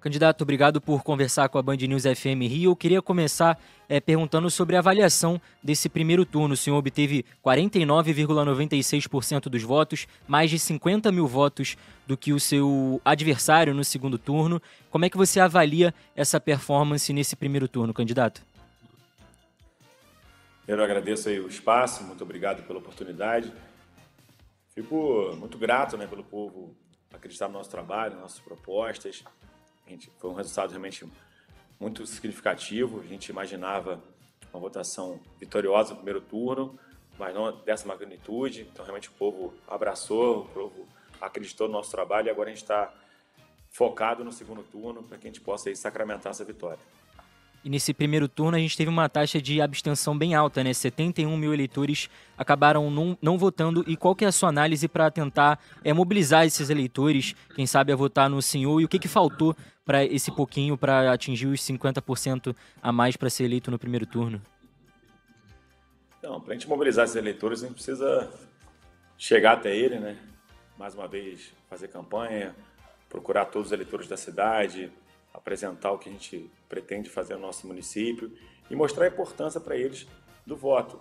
Candidato, obrigado por conversar com a Band News FM Rio. Eu queria começar perguntando sobre a avaliação desse primeiro turno. O senhor obteve 49,96% dos votos, mais de 50 mil votos do que o seu adversário no segundo turno. Como é que você avalia essa performance nesse primeiro turno, candidato? Eu agradeço aí o espaço, muito obrigado pela oportunidade. Fico muito grato, pelo povo acreditar no nosso trabalho, nas nossas propostas. Foi um resultado realmente muito significativo. A gente imaginava uma votação vitoriosa no primeiro turno, mas não dessa magnitude. Então, realmente, o povo abraçou, o povo acreditou no nosso trabalho e agora a gente está focado no segundo turno para que a gente possa aí sacramentar essa vitória. E nesse primeiro turno a gente teve uma taxa de abstenção bem alta, né? 71 mil eleitores acabaram não votando. E qual que é a sua análise para tentar mobilizar esses eleitores, quem sabe, a votar no senhor? E o que faltou para esse pouquinho, para atingir os 50% a mais para ser eleito no primeiro turno? Então, para a gente mobilizar esses eleitores, a gente precisa chegar até ele, né? Mais uma vez, fazer campanha, procurar todos os eleitores da cidade, apresentar o que a gente pretende fazer no nosso município e mostrar a importância para eles do voto.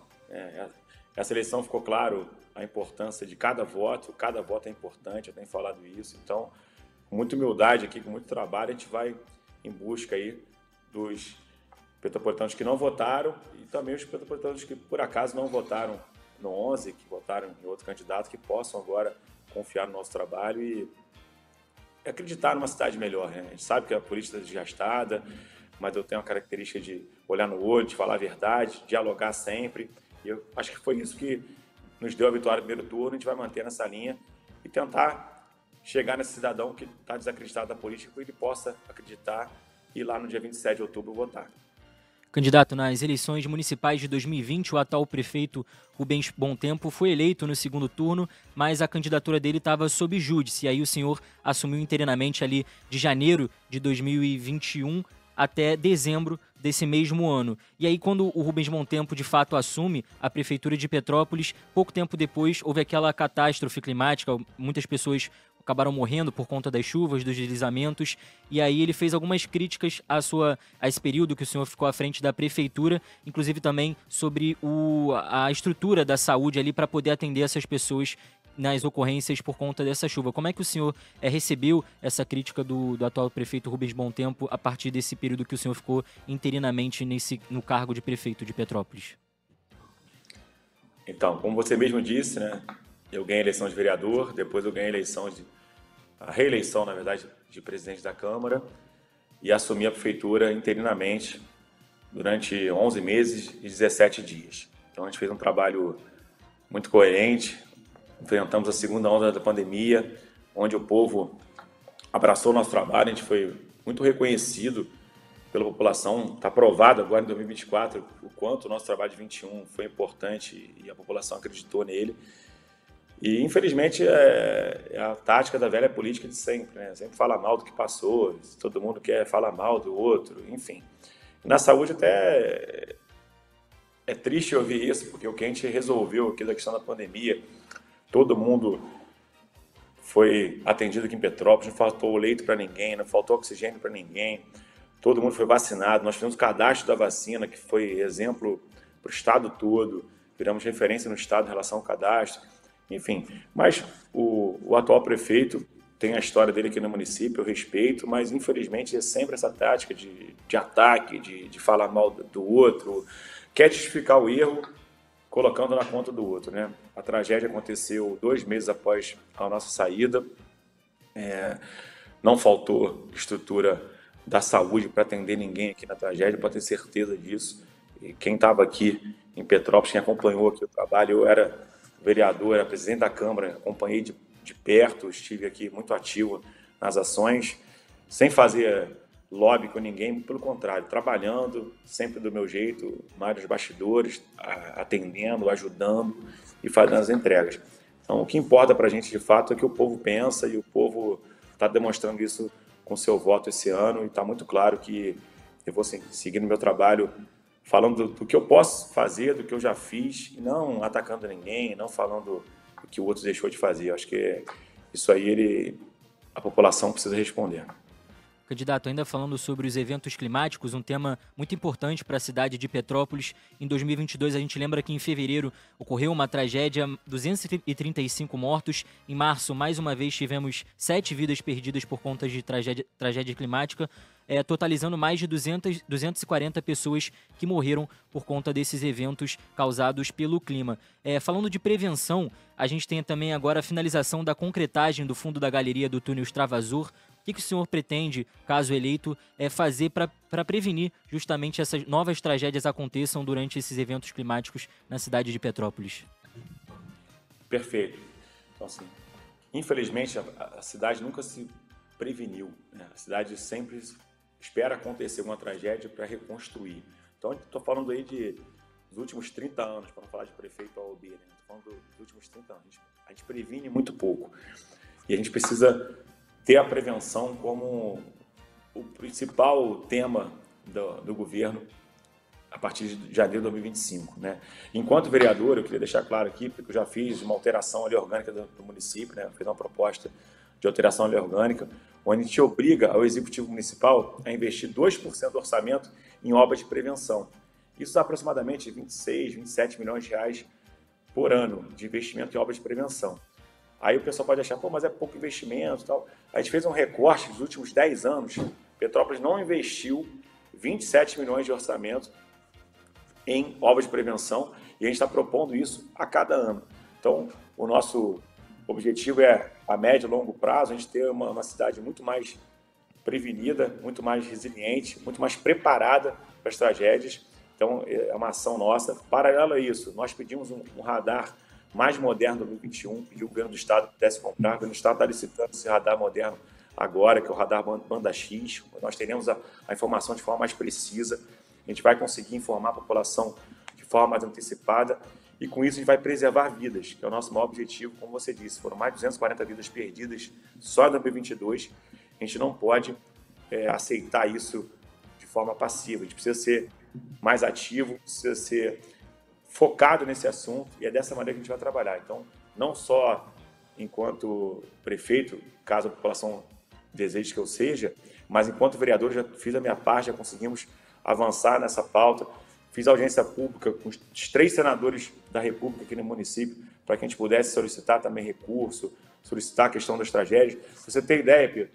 Essa eleição ficou claro a importância de cada voto é importante, eu tenho falado isso. Então, com muita humildade aqui, com muito trabalho, a gente vai em busca aí dos petropolitanos que não votaram e também os petropolitanos que, por acaso, não votaram no 11, que votaram em outro candidato, que possam agora confiar no nosso trabalho e acreditar numa cidade melhor, né? A gente sabe que a política é desgastada, mas eu tenho a característica de olhar no olho, de falar a verdade, dialogar sempre. E eu acho que foi isso que nos deu a vitória no primeiro turno. A gente vai manter nessa linha e tentar chegar nesse cidadão que está desacreditado da política e ele possa acreditar e ir lá no dia 27 de outubro votar. Candidato, nas eleições municipais de 2020, o atual prefeito Rubens Bontempo foi eleito no segundo turno, mas a candidatura dele estava sob júdice. E aí o senhor assumiu interinamente ali de janeiro de 2021 até dezembro desse mesmo ano. E aí, quando o Rubens Bontempo de fato assume a prefeitura de Petrópolis, pouco tempo depois houve aquela catástrofe climática, muitas pessoas acabaram morrendo por conta das chuvas, dos deslizamentos, e aí ele fez algumas críticas a esse período que o senhor ficou à frente da prefeitura, inclusive também sobre a estrutura da saúde ali para poder atender essas pessoas nas ocorrências por conta dessa chuva. Como é que o senhor recebeu essa crítica do atual prefeito Rubens Bontempo a partir desse período que o senhor ficou interinamente no cargo de prefeito de Petrópolis? Então, como você mesmo disse, eu ganhei a eleição de vereador, depois eu ganhei a reeleição, na verdade, de presidente da Câmara e assumi a prefeitura interinamente durante 11 meses e 17 dias. Então, a gente fez um trabalho muito coerente, enfrentamos a segunda onda da pandemia, onde o povo abraçou o nosso trabalho, a gente foi muito reconhecido pela população. Está provado agora em 2024 o quanto o nosso trabalho de 21 foi importante e a população acreditou nele. E, infelizmente, é a tática da velha política de sempre, Sempre fala mal do que passou, todo mundo quer falar mal do outro, enfim. E na saúde até é triste ouvir isso, porque o que a gente resolveu aqui da questão da pandemia, todo mundo foi atendido aqui em Petrópolis, não faltou leito para ninguém, não faltou oxigênio para ninguém, todo mundo foi vacinado, nós fizemos o cadastro da vacina, que foi exemplo para o estado todo, viramos referência no estado em relação ao cadastro. Enfim, mas o atual prefeito tem a história dele aqui no município, eu respeito, mas infelizmente é sempre essa tática de ataque, de falar mal do outro, quer justificar o erro colocando na conta do outro, A tragédia aconteceu 2 meses após a nossa saída, não faltou estrutura da saúde para atender ninguém aqui na tragédia, pode ter certeza disso. E quem estava aqui em Petrópolis, quem acompanhou aqui o trabalho, eu era vereador, era presidente da Câmara, acompanhei de perto, estive aqui muito ativo nas ações, sem fazer lobby com ninguém, pelo contrário, trabalhando sempre do meu jeito, mais nos bastidores, atendendo, ajudando e fazendo as entregas. Então, o que importa para a gente, de fato, é que o povo pensa e o povo está demonstrando isso com seu voto esse ano e está muito claro que eu vou seguir no meu trabalho falando do que eu posso fazer, do que eu já fiz, e não atacando ninguém, não falando o que o outro deixou de fazer. Eu acho que isso aí a população precisa responder. Candidato, ainda falando sobre os eventos climáticos, um tema muito importante para a cidade de Petrópolis. Em 2022, a gente lembra que em fevereiro ocorreu uma tragédia, 235 mortos. Em março, mais uma vez, tivemos 7 vidas perdidas por conta de tragédia climática, totalizando mais de 240 pessoas que morreram por conta desses eventos causados pelo clima. Falando de prevenção, a gente tem também agora a finalização da concretagem do fundo da galeria do túnel Extravasor. O que o senhor pretende, caso eleito, fazer para prevenir justamente essas novas tragédias aconteçam durante esses eventos climáticos na cidade de Petrópolis? Perfeito. Então, assim, infelizmente, a cidade nunca se preveniu, né? A cidade sempre espera acontecer uma tragédia para reconstruir. Então, estou falando aí dos últimos 30 anos, para não falar de prefeito AOB, né? Estou falando dos últimos 30 anos. A gente previne muito pouco. E a gente precisa ter a prevenção como o principal tema do governo a partir de janeiro de 2025, né? Enquanto vereador, eu queria deixar claro aqui, porque eu já fiz uma alteração à lei orgânica do município, né? Eu fiz uma proposta de alteração à lei orgânica, onde a gente obriga ao Executivo Municipal a investir 2% do orçamento em obras de prevenção. Isso dá aproximadamente 26, 27 milhões de reais por ano de investimento em obras de prevenção. Aí o pessoal pode achar, mas é pouco investimento e tal. A gente fez um recorte dos últimos 10 anos. Petrópolis não investiu 27 milhões de orçamento em obras de prevenção e a gente está propondo isso a cada ano. Então, o nosso objetivo é, a médio e longo prazo, a gente ter uma cidade muito mais prevenida, muito mais resiliente, muito mais preparada para as tragédias. Então, é uma ação nossa. Paralelo a isso, nós pedimos um radar mais moderno do 2021, pediu o governo do estado que pudesse comprar, o governo do estado está licitando esse radar moderno agora, que é o radar banda X, nós teremos a informação de forma mais precisa, a gente vai conseguir informar a população de forma mais antecipada e com isso a gente vai preservar vidas, que é o nosso maior objetivo, como você disse, foram mais de 240 vidas perdidas só em 2022, a gente não pode aceitar isso de forma passiva, a gente precisa ser mais ativo, precisa ser focado nesse assunto e é dessa maneira que a gente vai trabalhar. Então, não só enquanto prefeito, caso a população deseje que eu seja, mas enquanto vereador já fiz a minha parte, já conseguimos avançar nessa pauta, fiz audiência pública com os 3 senadores da República aqui no município para que a gente pudesse solicitar também recurso, solicitar a questão das tragédias. Pra você ter ideia, Pedro,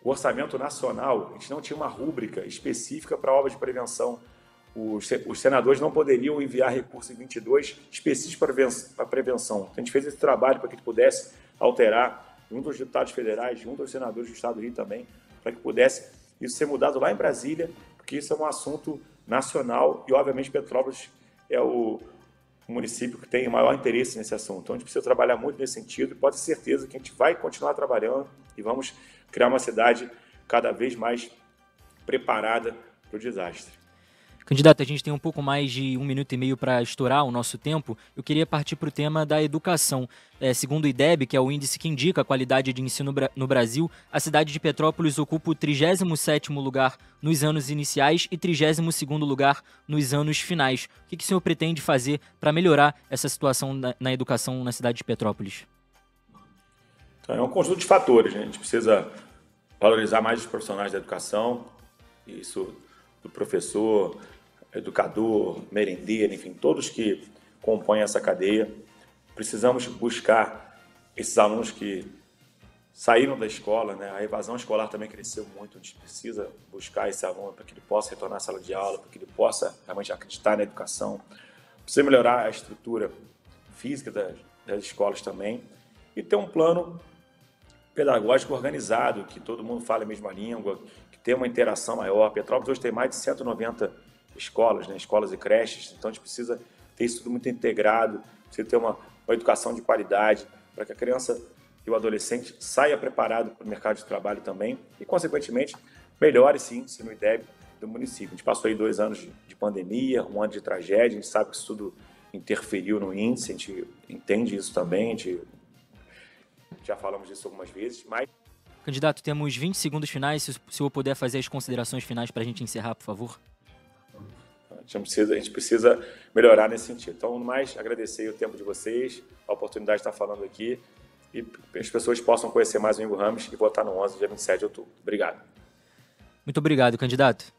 o orçamento nacional, a gente não tinha uma rúbrica específica para obras de prevenção. Os senadores não poderiam enviar recursos em 22 específicos para prevenção. Então, a gente fez esse trabalho para que a gente pudesse alterar junto aos deputados federais, junto aos senadores do Estado do Rio também, para que pudesse isso ser mudado lá em Brasília, porque isso é um assunto nacional e, obviamente, Petrópolis é o município que tem o maior interesse nesse assunto. Então, a gente precisa trabalhar muito nesse sentido e pode ter certeza que a gente vai continuar trabalhando e vamos criar uma cidade cada vez mais preparada para o desastre. Candidato, a gente tem um pouco mais de 1 minuto e meio para estourar o nosso tempo. Eu queria partir para o tema da educação. Segundo o IDEB, que é o índice que indica a qualidade de ensino no Brasil, a cidade de Petrópolis ocupa o 37º lugar nos anos iniciais e 32º lugar nos anos finais. O que o senhor pretende fazer para melhorar essa situação na educação na cidade de Petrópolis? Então, é um conjunto de fatores, né? A gente precisa valorizar mais os profissionais da educação, isso do professor, educador, merendeiro, enfim, todos que compõem essa cadeia. Precisamos buscar esses alunos que saíram da escola, né? A evasão escolar também cresceu muito, a gente precisa buscar esse aluno para que ele possa retornar à sala de aula, para que ele possa realmente acreditar na educação. Precisa melhorar a estrutura física das escolas também e ter um plano pedagógico organizado, que todo mundo fale a mesma língua, que tenha uma interação maior. Petrópolis hoje tem mais de 190 escolas, né? Escolas e creches, então a gente precisa ter isso tudo muito integrado, precisa ter uma educação de qualidade, para que a criança e o adolescente saia preparado para o mercado de trabalho também e, consequentemente, melhore sim o ensino IDEB do município. A gente passou aí 2 anos de pandemia, 1 ano de tragédia, a gente sabe que isso tudo interferiu no índice, a gente entende isso também, a gente já falamos disso algumas vezes, mas... Candidato, temos 20 segundos finais, se o senhor puder fazer as considerações finais para a gente encerrar, por favor. A gente precisa melhorar nesse sentido. Então, no mais, agradecer o tempo de vocês, a oportunidade de estar falando aqui e as pessoas possam conhecer mais o Ingo Ramos e votar no 11, dia 27 de outubro. Obrigado. Muito obrigado, candidato.